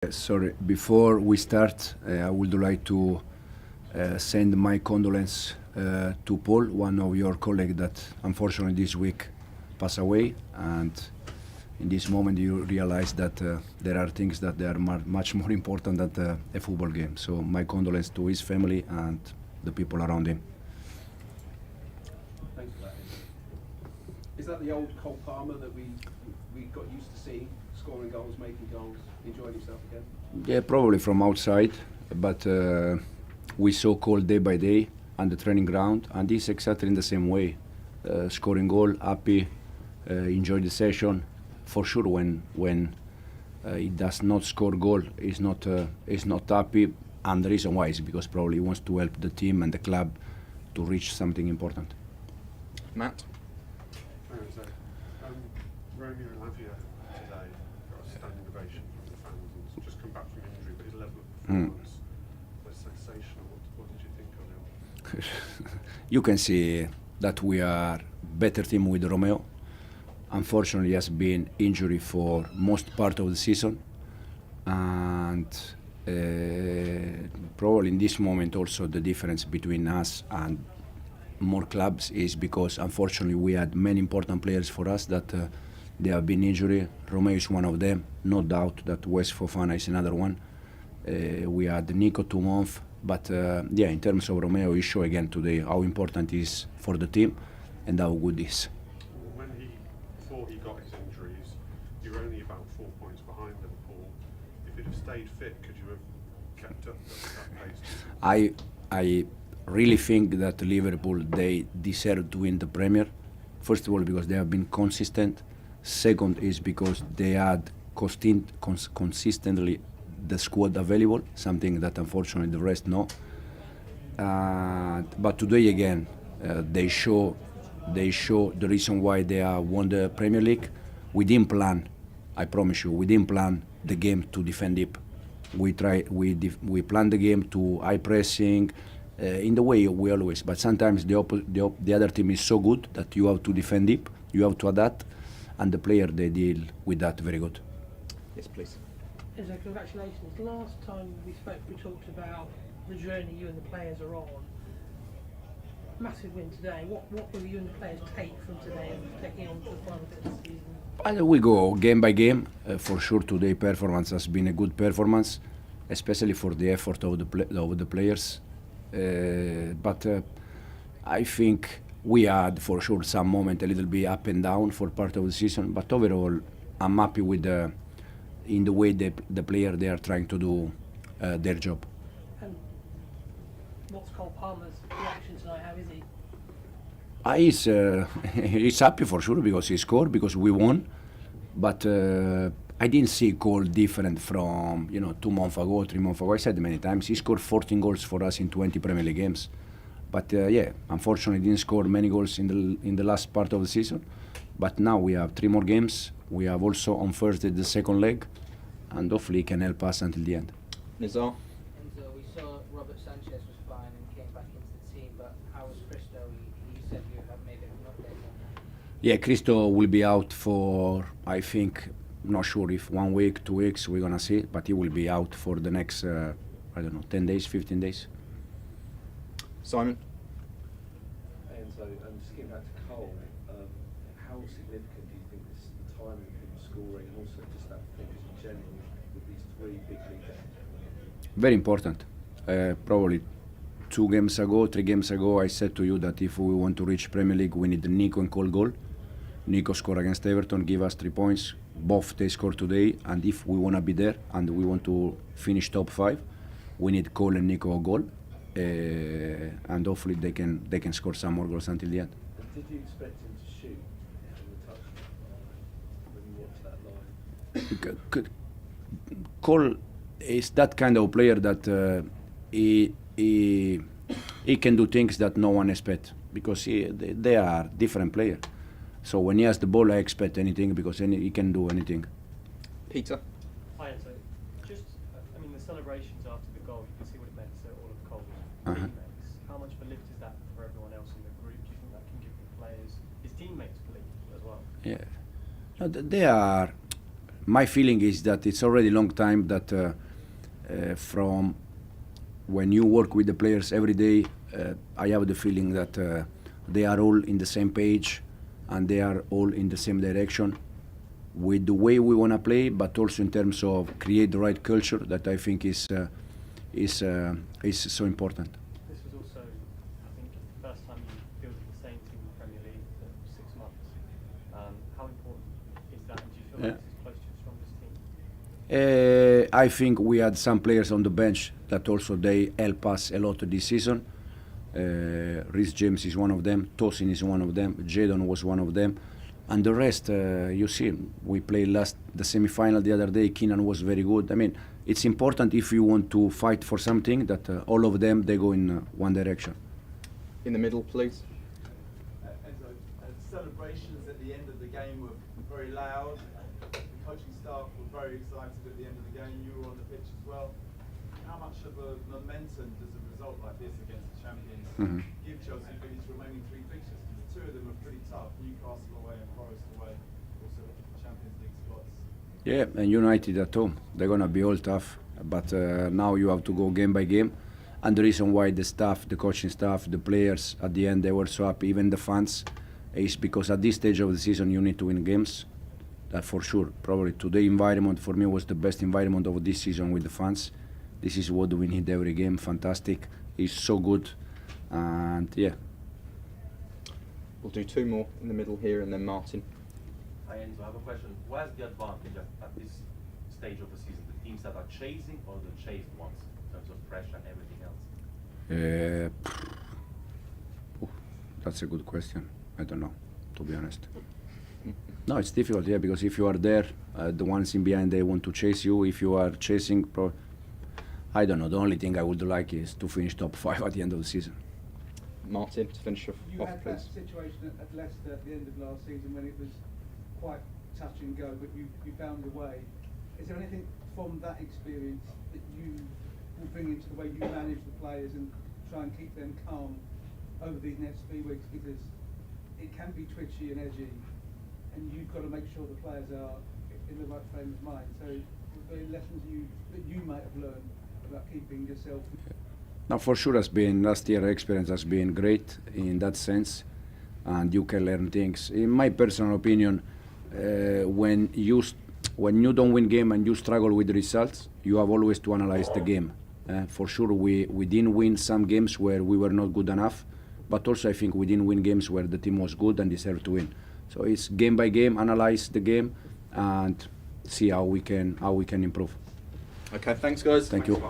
Sorry, before we start, I would like to send my condolence to Paul, one of your colleagues that unfortunately this week passed away. And in this moment, you realize that there are things that they are much more important than a football game. So my condolence to his family and the people around him. Thanks for that. Is that the old Cole Palmer that we got used to seeing, scoring goals, making goals, enjoying himself again? Yeah, probably from outside, but we saw Cole day by day on the training ground, and he's exactly in the same way, scoring goal, happy, enjoy the session. For sure, when he does not score goal, he's not happy, and the reason why is because probably he wants to help the team and the club to reach something important. Matt? Romeo Lavia today got a standing ovation from the fans and he's just come back from injury, but his level of performance was sensational. What did you think of him? You can see that we are better team with Romeo. Unfortunately, he has been injury for most part of the season, and probably in this moment also the difference between us and more clubs is because unfortunately we had many important players for us that they have been injured. Romeo is one of them, no doubt that West Fofana is another one. We had Nico 2 months, but yeah, in terms of Romeo, he showed again today how important he is for the team and how good he is. Before he got his injuries, you were only about 4 points behind Liverpool. If he'd have stayed fit, could you have kept up that pace? I really think that Liverpool, they deserve to win the Premier. First of all, because they have been consistent. Second is because they had consistently the squad available, something that unfortunately the rest no. But today again, they show the reason why they won the Premier League. We didn't plan, I promise you, we didn't plan the game to defend deep. We planned the game to high pressing, in the way we always. But sometimes the other team is so good that you have to defend deep, you have to adapt, and the player they deal with that very good. Yes, please. Enzo, congratulations. Last time we spoke, we talked about the journey you and the players are on. Massive win today. What will you and the players take from today and taking on to the final bit of the season? We go game by game. For sure, today's performance has been a good performance, especially for the effort of the players. But I think we had for sure some moment a little bit up and down for part of the season. But overall, I'm happy with in the way the player they are trying to do their job. And what's Cole Palmer's reaction tonight? How is he? He's happy for sure because he scored, because we won. But I didn't see Cole different from 2 months ago, 3 months ago. I said many times he scored 14 goals for us in 20 Premier League games. But yeah, unfortunately didn't score many goals in the last part of the season. But now we have 3 more games. We have also on Thursday the second leg, and hopefully he can help us until the end. Nizar? Enzo, we saw Robert Sanchez was fine and came back into the team, but how was Christo? You said you have maybe an update on that. Yeah, Christo will be out for, I think, not sure if 1 week, 2 weeks, we're gonna see, but he will be out for the next, 10 days, 15 days. Simon? Enzo, just getting back to Cole, how significant do you think the timing of him scoring and also just that finish in general with these 3 big league games? Very important. Probably 3 games ago, I said to you that if we want to reach Premier League, we need Nico and Cole goal. Nico scored against Everton, give us 3 points. Both they scored today, and if we want to be there and we want to finish top 5, we need Cole and Nico a goal. And hopefully they can score some more goals until the end. And did you expect him to shoot from the touch when you watched that live? Cole is that kind of player that he can do things that no one expects, because they are different players. So when he has the ball, I expect anything, because he can do anything. Peter? Hi, Enzo. Just, the celebrations after the goal, you can see what it meant to all of Cole's Uh-huh. teammates. How much of a lift is that for everyone else in the group? Do you think that can give the players, his teammates, belief as well? Yeah, no, they are. my feeling is that it's already a long time that from when you work with the players every day, I have the feeling that they are all in the same page and they are all in the same direction with the way we want to play, but also in terms of create the right culture that I think is so important. This was also, I think, the first time you fielded the same team in the Premier League for 6 months. How important is that? And do you feel like this is close to your strongest team? I think we had some players on the bench that also they help us a lot this season. Rhys James is one of them, Tosin is one of them, Jadon was one of them, and the rest, you see, we played the semi-final the other day. Keenan was very good. I mean, it's important if you want to fight for something that all of them they go in one direction. In the middle, please. Enzo, celebrations at the end of the game were very loud. The coaching staff were very excited at the end of the game. You were on the pitch as well. How much of a momentum does a result like this against the champions give Chelsea for these remaining 3 fixtures? Because the 2 of them are pretty tough. Newcastle away and Forest away. Also the Champions League spots. Yeah, and United at home, they're gonna be all tough. But now you have to go game by game. And the reason why the staff, the coaching staff, the players, at the end they were so happy, even the fans, is because at this stage of the season you need to win games. That for sure. Probably today environment for me was the best environment of this season with the fans. This is what we need every game. Fantastic. It's so good. And yeah. We'll do 2 more in the middle here, and then Martin. Hi Enzo, I have a question. Where's the advantage at this stage of the season? The teams that are chasing or the chased ones in terms of pressure and everything else? That's a good question. I don't know, to be honest. No, it's difficult, yeah, because if you are there, the ones in behind, they want to chase you. If you are chasing, I don't know. The only thing I would like is to finish top 5 at the end of the season. Martin, to finish off, You had that please. situation at Leicester at the end of last season when it was quite touch and go, but you found a way. Is there anything from that experience that you will bring into the way you manage the players and try and keep them calm over these next 3 weeks? Because it can be twitchy and edgy, and you've got to make sure the players are in the right frame of mind. So, were there lessons that you might have learned about keeping yourself? Now, for sure, last year experience has been great in that sense, and you can learn things. In my personal opinion, when you don't win game and you struggle with the results, you have always to analyze the game. For sure, we didn't win some games where we were not good enough, but also I think we didn't win games where the team was good and deserved to win. So it's game by game, analyze the game, and see how we can improve. Okay, thanks guys. Thank you.